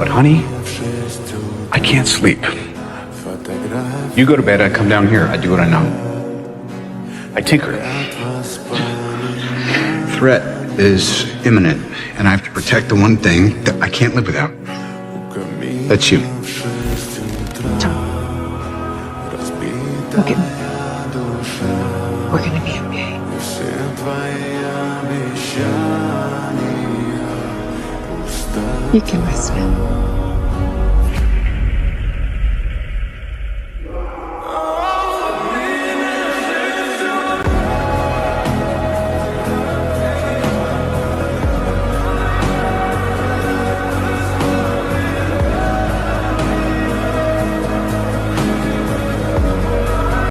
But honey, I can't sleep. You go to bed, I come down here, I do what I know. I tinker. Threat is imminent, and I have to protect the one thing that I can't live without. That's you. Tom, look at me. We're gonna be okay. You can rest now.